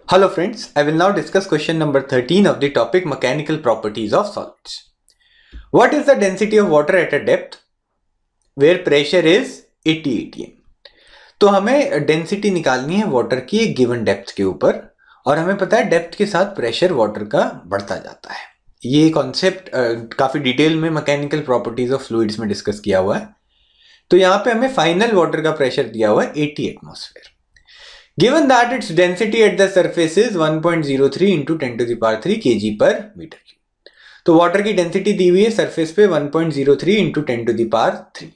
Hello friends, I will now discuss question number 13 of the topic mechanical properties of solids. What is the density of water at a depth where pressure is 80 atm? तो हमें density निकालनी है water की एक given depth के ऊपर और हमें पता है डेप्थ के साथ प्रेशर वाटर का बढ़ता जाता है। ये कॉन्सेप्ट काफी डिटेल में मैकेनिकल प्रॉपर्टीज ऑफ फ्लूइड्स में डिस्कस किया हुआ है। तो यहाँ पे हमें फाइनल वाटर का प्रेशर दिया हुआ है 80 atmosphere. Given that its density at the surface is 1.03 into 10 to the power 3 kg per meter cube. तो वाटर की डेंसिटी दी हुई है सरफेस पे 1.03 into 10 to the power 3.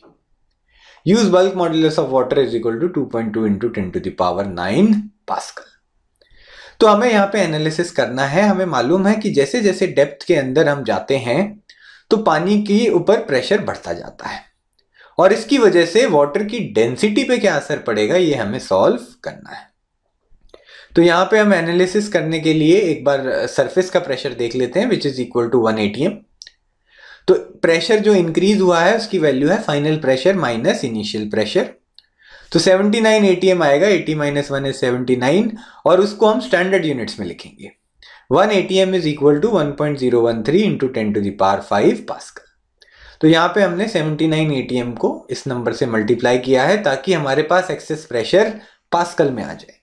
Use bulk modulus of water is equal to 2.2 into 10 to the power 9 pascal. तो हमें यहाँ पे analysis करना है। हमें मालूम है कि जैसे जैसे डेप्थ के अंदर हम जाते हैं तो पानी के ऊपर प्रेशर बढ़ता जाता है और इसकी वजह से वाटर की डेंसिटी पे क्या असर पड़ेगा ये हमें सॉल्व करना है। तो यहाँ पे हम एनालिसिस करने के लिए एक बार सरफेस का प्रेशर देख लेते हैं which is equal to 1 atm। तो प्रेशर जो इंक्रीज हुआ है उसकी वैल्यू है final pressure minus initial pressure. तो 79 atm आएगा, 80 माइनस 1 इज 79 और उसको हम स्टैंडर्ड यूनिट्स में लिखेंगे। 1 atm is equal to 1.013 into 10 to the power 5 pascal. तो यहाँ पे हमने 79 atm को इस नंबर से मल्टीप्लाई किया है ताकि हमारे पास एक्सेस प्रेशर पास्कल में आ जाए।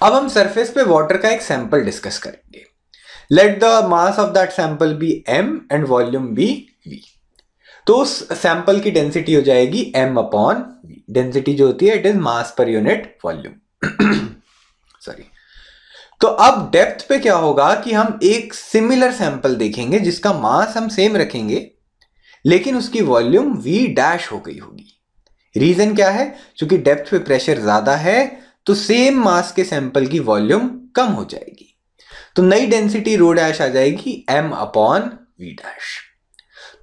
अब हम सरफेस पे वाटर का एक सैंपल डिस्कस करेंगे। Let the mass of that sample be m and volume be v। तो उस सैंपल की डेंसिटी हो जाएगी m अपॉन v। डेंसिटी जो होती है it is mass per unit volume sorry. तो अब डेप्थ पे क्या होगा कि हम एक सिमिलर सैंपल देखेंगे जिसका मास हम सेम रखेंगे लेकिन उसकी वॉल्यूम v डैश हो गई होगी। रीजन क्या है? क्योंकि डेप्थ पे प्रेशर ज्यादा है तो सेम मास के सैंपल की वॉल्यूम कम हो जाएगी। तो नई डेंसिटी रो डैश आ जाएगी m अपॉन v डैश।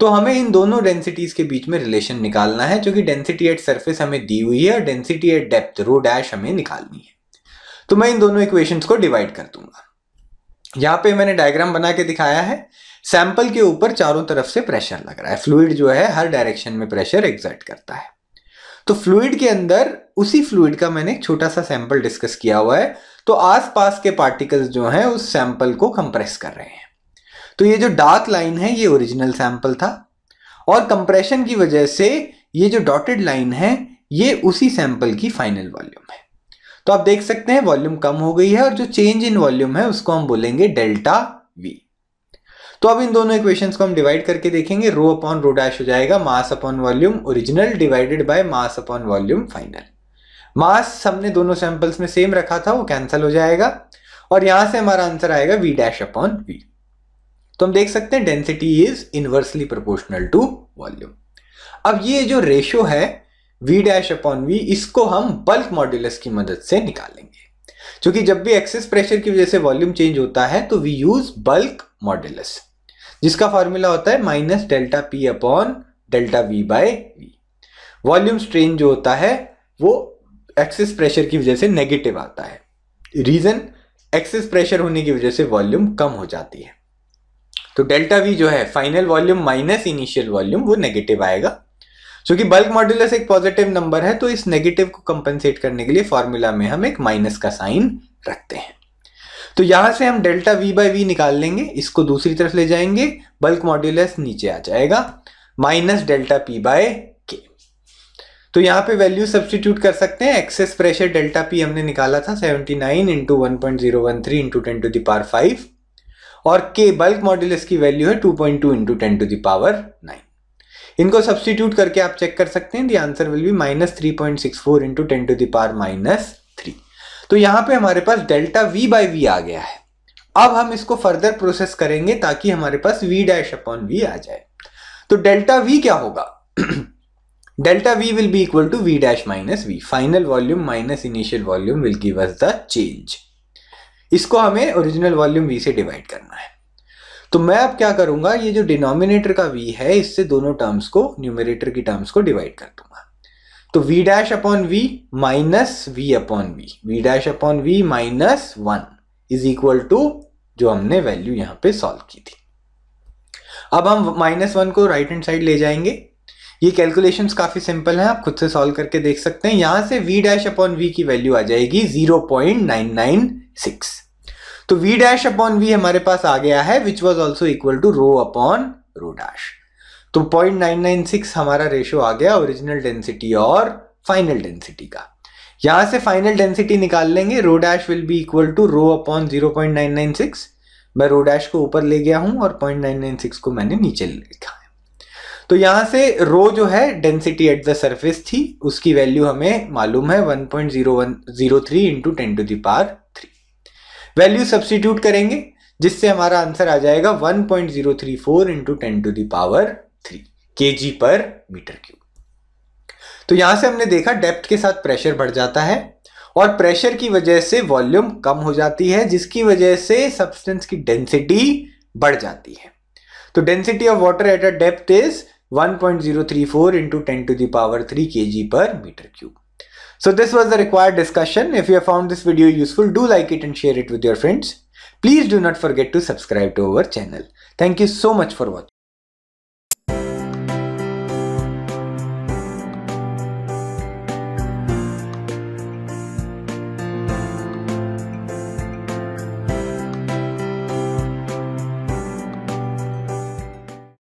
तो हमें इन दोनों डेंसिटीज के बीच में रिलेशन निकालना है क्योंकि डेंसिटी एट सरफेस हमें दी हुई है और density at depth rho dash हमें निकालनी है। तो मैं इन दोनों इक्वेशंस को डिवाइड कर दूंगा। यहाँ पे मैंने डायग्राम बना के दिखाया है। सैंपल के ऊपर चारों तरफ से प्रेशर लग रहा है। फ्लूइड जो है हर डायरेक्शन में प्रेशर एक्सर्ट करता है। तो फ्लूइड के अंदर उसी फ्लूइड का मैंने एक छोटा सा सैंपल डिस्कस किया हुआ है। तो आसपास के पार्टिकल्स जो हैं उस सैंपल को कंप्रेस कर रहे हैं। तो ये जो डार्क लाइन है ये ओरिजिनल सैंपल था और कंप्रेशन की वजह से ये जो डॉटेड लाइन है ये उसी सैंपल की फाइनल वॉल्यूम है। तो आप देख सकते हैं वॉल्यूम कम हो गई है और जो चेंज इन वॉल्यूम है उसको हम बोलेंगे डेल्टा वी। तो अब इन दोनों इक्वेशंस को हम डिवाइड करके देखेंगे। रो अपॉन रो डैश हो जाएगा mass upon volume original divided by mass upon volume final. Mass हमने दोनों सैंपल्स में सेम रखा था वो कैंसिल हो जाएगा और यहां से हमारा आंसर आएगा v डैश अपॉन v। तो हम देख सकते हैं density is inversely proportional to volume. अब ये जो रेशियो है v डैश अपॉन v इसको हम बल्क मॉड्यूलस की मदद से निकालेंगे क्योंकि जब भी एक्सेस प्रेशर की वजह से वॉल्यूम चेंज होता है तो वी यूज बल्क मॉड्यूलस जिसका फॉर्मूला होता है minus delta P upon delta V by V. Volume strain जो होता है वो एक्सेस प्रेशर की वजह से नेगेटिव आता है। रीजन एक्सेस प्रेशर होने की वजह से वॉल्यूम कम हो जाती है। तो डेल्टा वी जो है final volume minus initial volume वो नेगेटिव आएगा। क्योंकि बल्क मॉड्यूलस एक पॉजिटिव नंबर है तो इस नेगेटिव को कंपनसेट करने के लिए फॉर्मूला में हम एक माइनस का साइन रखते हैं। तो यहां से हम डेल्टा वी बाय वी निकाल लेंगे, इसको दूसरी तरफ ले जाएंगे, बल्क मॉड्यूलस नीचे आ जाएगा माइनस डेल्टा पी बाय के। तो यहाँ पे वैल्यू सब्स्टिट्यूट कर सकते हैं। एक्सेस प्रेशर डेल्टा पी हमने निकाला था 79 into 1.013 into 10 to the power 5 और के बल्क मॉड्यूलस की वैल्यू है 2.2 इंटू 10 टू द पावर 9। इनको सब्स्टिट्यूट करके आप चेक कर सकते हैं। The answer will be minus 3.64 into 10 to the power minus 3। तो यहां पे हमारे पास डेल्टा v बाय v आ गया है। अब हम इसको फर्दर प्रोसेस करेंगे ताकि हमारे पास v डैश अपॉन v आ जाए। तो डेल्टा v क्या होगा? Delta v will be equal to v dash minus v। Final volume minus initial volume will give us the change. इसको हमें ओरिजिनल वॉल्यूम v से डिवाइड करना है। तो मैं अब क्या करूंगा, ये जो डिनोमिनेटर का v है इससे दोनों टर्म्स को न्यूमरेटर की टर्म्स को डिवाइड कर दूंगा। तो v dash upon v minus v upon v, v dash upon v minus 1 is equal to जो हमने वैल्यू यहां पे सॉल्व की थी। अब हम -1 को राइट हैंड साइड ले जाएंगे। ये कैलकुलेशंस काफी सिंपल हैं, आप खुद से सॉल्व करके देख सकते हैं। यहां से v डैश अपॉन v की वैल्यू आ जाएगी 0.996। तो v डैश अपॉन v हमारे पास आ गया है, which was also equal to rho upon rho dash. तो 0.996 हमारा रेशो आ गया ओरिजिनल डेंसिटी और फाइनल डेंसिटी का। यहां से फाइनल डेंसिटी निकाल लेंगे, rho dash will be equal to rho upon 0.996। मैं रो डैश को ऊपर ले गया हूं और 0.996 को मैंने नीचे लिखा है। तो यहां से रो जो है डेंसिटी एट द सरफेस थी, उसकी वैल्यू हमें मालूम है 1.0103 into 10 to the power 3। Value substitute करेंगे जिससे हमारा आंसर आ जाएगा 1.034 into 10 to the power 3 kg पर मीटर क्यूब। तो यहां से हमने देखा डेप्थ के साथ प्रेशर बढ़ जाता है और प्रेशर की वजह से वॉल्यूम कम हो जाती है, जिसकी वजह से सब्सटेंस की डेंसिटी बढ़ जाती है। तो density of water at a depth is 1.034 into 10 to the power 3 kg per meter cube. So this was the required discussion. If you have found this video useful, do like it and share it with your friends. Please do not forget to subscribe to our channel. Thank you so much for watching.